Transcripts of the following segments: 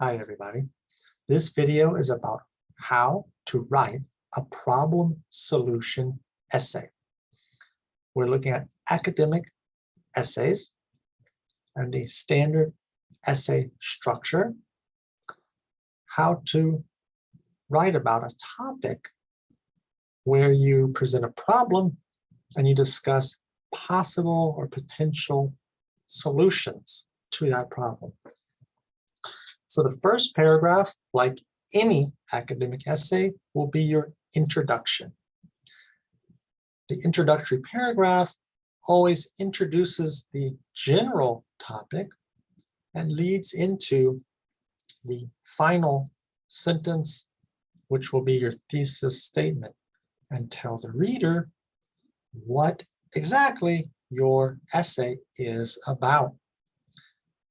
Hi, everybody. This video is about how to write a problem solution essay. We're looking at academic essays and the standard essay structure, how to write about a topic where you present a problem and you discuss possible or potential solutions to that problem. So the first paragraph, like any academic essay, will be your introduction. The introductory paragraph always introduces the general topic and leads into the final sentence, which will be your thesis statement, and tell the reader what exactly your essay is about.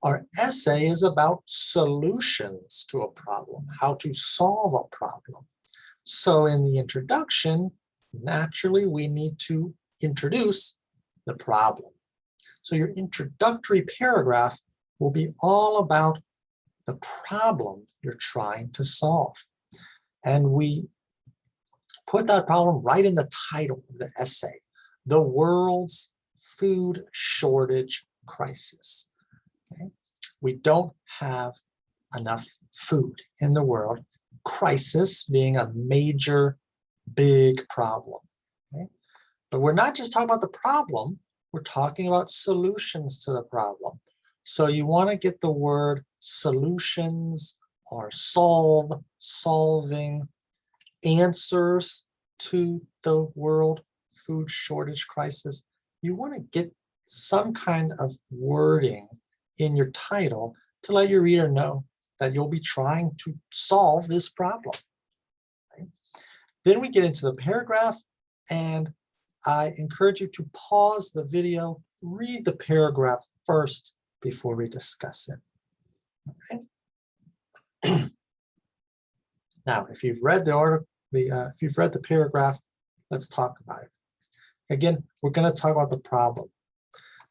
Our essay is about solutions to a problem, how to solve a problem. So in the introduction, naturally, we need to introduce the problem. So your introductory paragraph will be all about the problem you're trying to solve. And we put that problem right in the title of the essay, The World's Food Shortage Crisis. Okay? We don't have enough food in the world, crisis being a major, big problem. Okay? But we're not just talking about the problem, we're talking about solutions to the problem. So you want to get the word solutions or solve, solving, answers to the world food shortage crisis. You want to get some kind of wording in your title to let your reader know that you'll be trying to solve this problem. Right? Then we get into the paragraph, and I encourage you to pause the video, read the paragraph first before we discuss it. Okay? Now, if you've read the article, if you've read the paragraph, let's talk about it. Again, we're going to talk about the problem.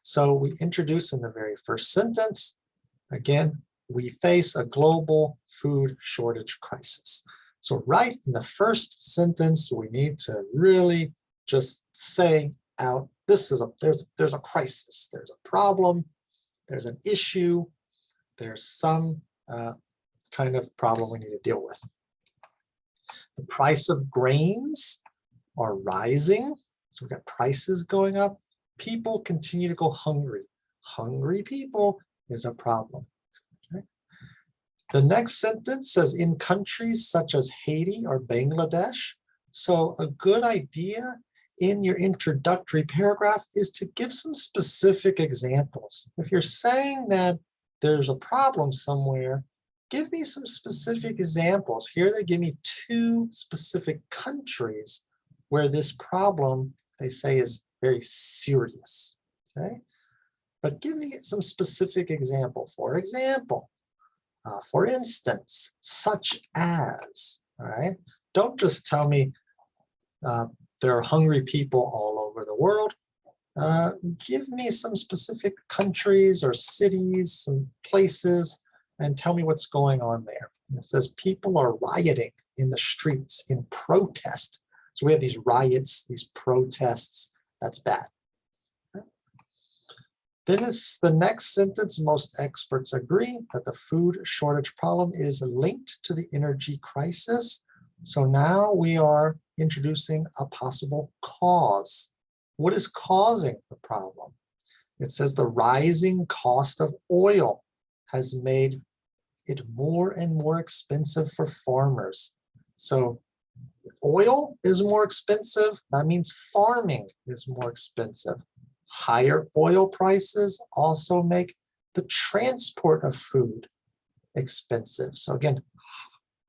So we introduce in the very first sentence, again, we face a global food shortage crisis. So right in the first sentence, we need to really just say out, there's a crisis, there's a problem, there's an issue, there's some kind of problem we need to deal with. The price of grains are rising, so we've got prices going up. People continue to go hungry. Hungry people is a problem. Okay? The next sentence says, in countries such as Haiti or Bangladesh. So a good idea in your introductory paragraph is to give some specific examples. If you're saying that there's a problem somewhere, give me some specific examples. Here they give me 2 specific countries where this problem, they say, is very serious, okay? But give me some specific example. For example, for instance, such as, all right? Don't just tell me there are hungry people all over the world. Give me some specific countries or cities, some places, and tell me what's going on there. It says people are rioting in the streets in protest. So we have these riots, these protests. That's bad. Okay. Then it's the next sentence. Most experts agree that the food shortage problem is linked to the energy crisis. So now we are introducing a possible cause. What is causing the problem? It says the rising cost of oil has made it more and more expensive for farmers. So oil is more expensive. That means farming is more expensive. Higher oil prices also make the transport of food expensive. So again,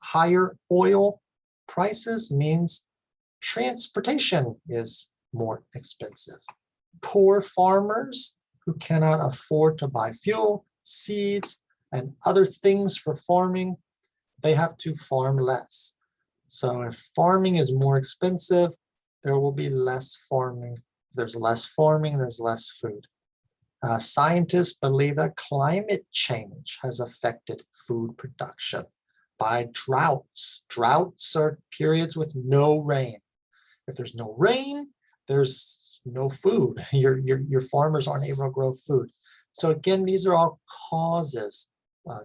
higher oil prices means transportation is more expensive. Poor farmers who cannot afford to buy fuel, seeds, and other things for farming, they have to farm less. So if farming is more expensive, there will be less farming. If there's less farming, there's less food. Scientists believe that climate change has affected food production by droughts. Droughts are periods with no rain. If there's no rain, there's no food. Your farmers aren't able to grow food. So again, these are all causes: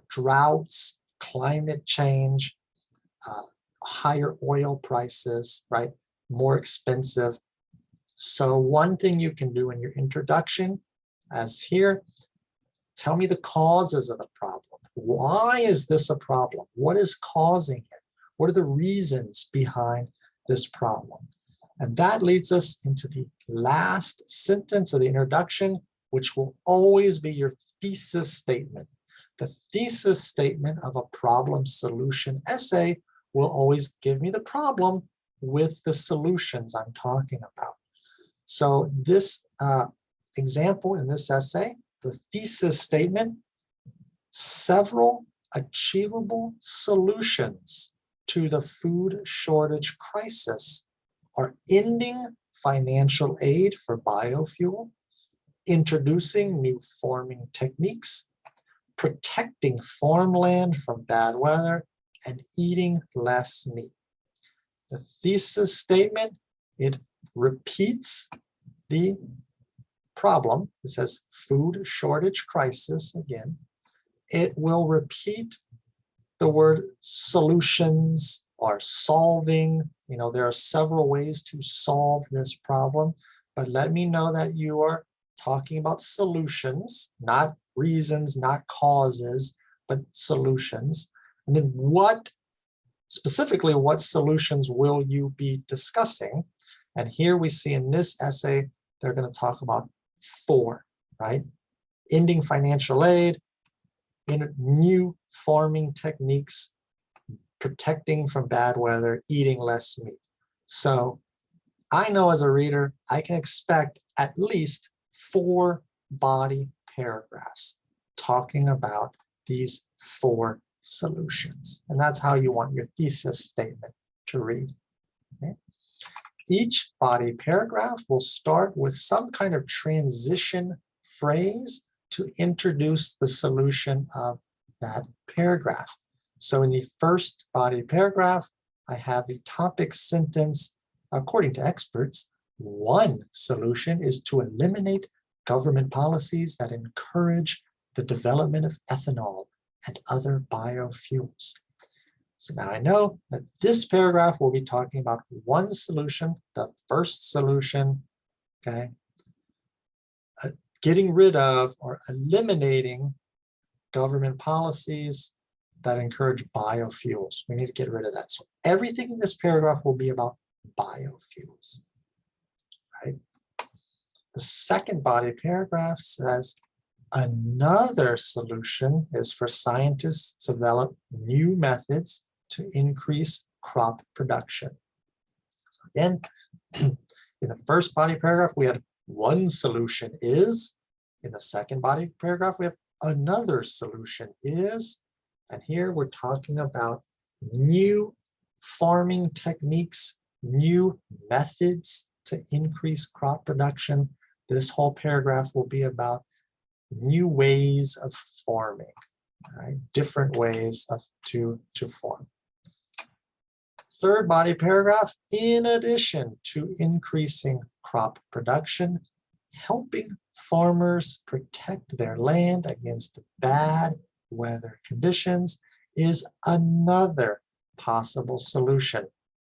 droughts, climate change, higher oil prices, right? More expensive. So one thing you can do in your introduction, as here, tell me the causes of the problem. Why is this a problem? What is causing it? What are the reasons behind this problem? And that leads us into the last sentence of the introduction, which will always be your thesis statement. The thesis statement of a problem solution essay will always give me the problem with the solutions I'm talking about. So this example in this essay, the thesis statement, several achievable solutions to the food shortage crisis are ending financial aid for biofuel, introducing new farming techniques, protecting farmland from bad weather, and eating less meat. The thesis statement, it repeats the problem. It says food shortage crisis again. It will repeat the word solutions or solving. You know, there are several ways to solve this problem, but let me know that you are talking about solutions, not reasons, not causes, but solutions. And then what, specifically, what solutions will you be discussing? And here we see in this essay, they're going to talk about 4, right? Ending financial aid, new farming techniques, protecting from bad weather, eating less meat. So I know as a reader, I can expect at least 4 body paragraphs talking about these 4 solutions. And that's how you want your thesis statement to read. Okay? Each body paragraph will start with some kind of transition phrase to introduce the solution of that paragraph. So in the first body paragraph, I have the topic sentence, according to experts, one solution is to eliminate government policies that encourage the development of ethanol and other biofuels. So now I know that this paragraph will be talking about one solution, the first solution, okay? Getting rid of or eliminating government policies that encourage biofuels. We need to get rid of that. So everything in this paragraph will be about biofuels, right? The second body paragraph says, another solution is for scientists to develop new methods to increase crop production. So again, in the first body paragraph, we had one solution is. In the second body paragraph, we have another solution is. And here we're talking about new farming techniques, new methods to increase crop production. This whole paragraph will be about new ways of farming, right? Different ways to farm. Third body paragraph, in addition to increasing crop production, helping farmers protect their land against bad weather conditions is another possible solution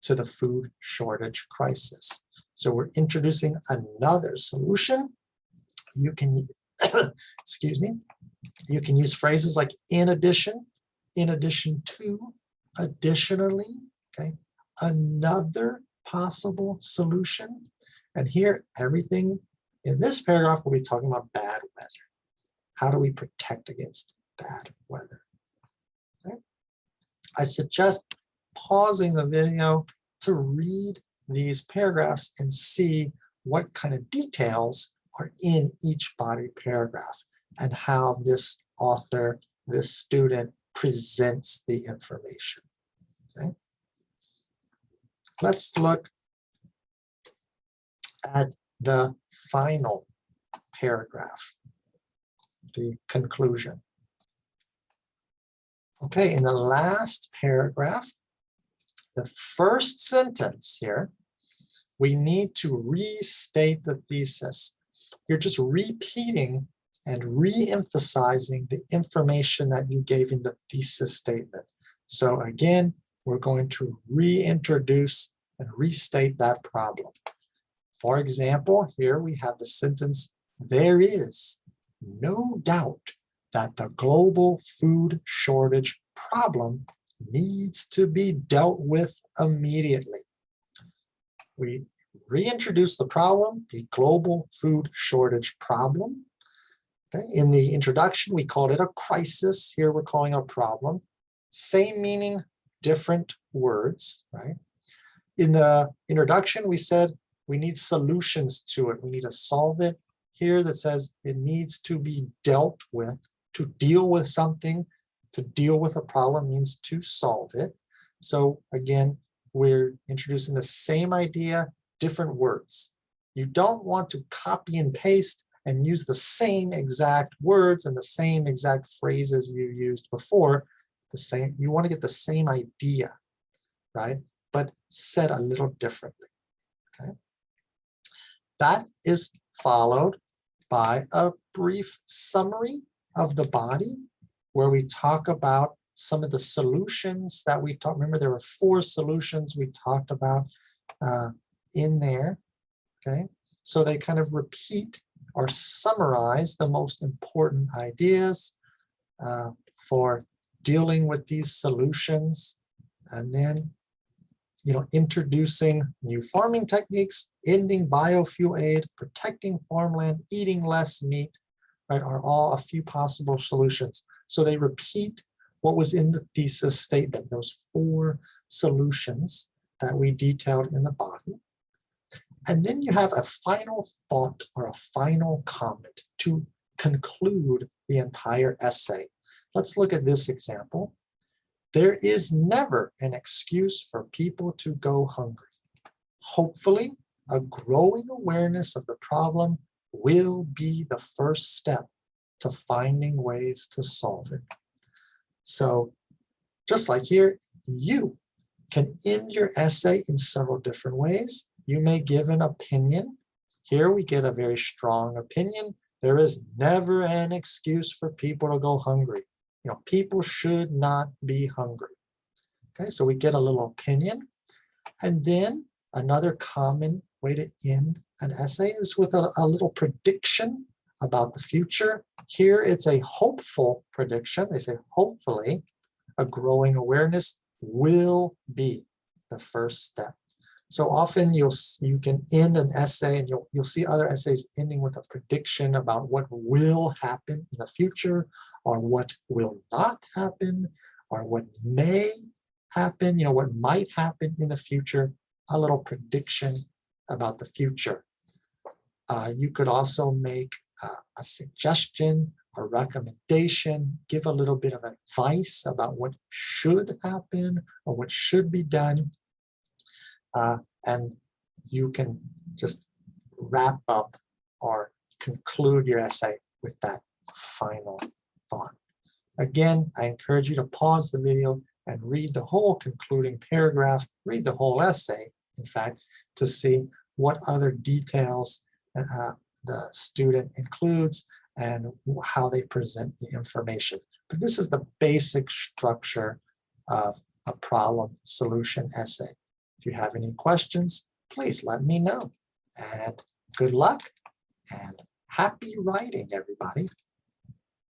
to the food shortage crisis. So we're introducing another solution. You can, excuse me, you can use phrases like in addition to, additionally, okay, another possible solution. And here, everything in this paragraph will be talking about bad weather. How do we protect against bad weather? Okay. I suggest pausing the video to read these paragraphs and see what kind of details are in each body paragraph and how this author, this student presents the information. Okay. Let's look at the final paragraph. the conclusion. Okay, in the last paragraph, the first sentence here, we need to restate the thesis. You're just repeating and re-emphasizing the information that you gave in the thesis statement. So again, we're going to reintroduce and restate that problem. For example, here we have the sentence, there is no doubt that the global food shortage problem needs to be dealt with immediately. We reintroduce the problem, the global food shortage problem. Okay. In the introduction, we called it a crisis. Here we're calling it a problem. Same meaning, different words, right? In the introduction, we said we need solutions to it. We need to solve it. Here that says it needs to be dealt with. To deal with something, to deal with a problem means to solve it. So again, we're introducing the same idea, different words. You don't want to copy and paste and use the same exact words and the same exact phrases you used before. You want to get the same idea, right? But said a little differently. Okay. That is followed by a brief summary of the body, where we talk about some of the solutions that we talked. Remember, there were 4 solutions we talked about in there. Okay, so they kind of repeat or summarize the most important ideas for dealing with these solutions, and then introducing new farming techniques, ending biofuel aid, protecting farmland, eating less meat, right, are all a few possible solutions. So they repeat what was in the thesis statement, those 4 solutions that we detailed in the body. And then you have a final thought or a final comment to conclude the entire essay. Let's look at this example. There is never an excuse for people to go hungry. Hopefully, a growing awareness of the problem will be the first step to finding ways to solve it. So just like here, you can end your essay in several different ways. You may give an opinion. Here we get a very strong opinion. There is never an excuse for people to go hungry. People should not be hungry. Okay, so we get a little opinion. And then another common way to end an essay is with a little prediction about the future. Here it's a hopeful prediction. They say, hopefully, a growing awareness will be the first step. So often you can end an essay, and you'll see other essays ending with a prediction about what will happen in the future, or what will not happen, or what may happen, what might happen in the future, a little prediction about the future. You could also make a suggestion, a recommendation, give a little bit of advice about what should happen or what should be done. And you can just wrap up or conclude your essay with that final thought. Again, I encourage you to pause the video and read the whole concluding paragraph, read the whole essay, in fact, to see what other details the student includes and how they present the information. But this is the basic structure of a problem solution essay. If you have any questions, please let me know. And good luck and happy writing, everybody.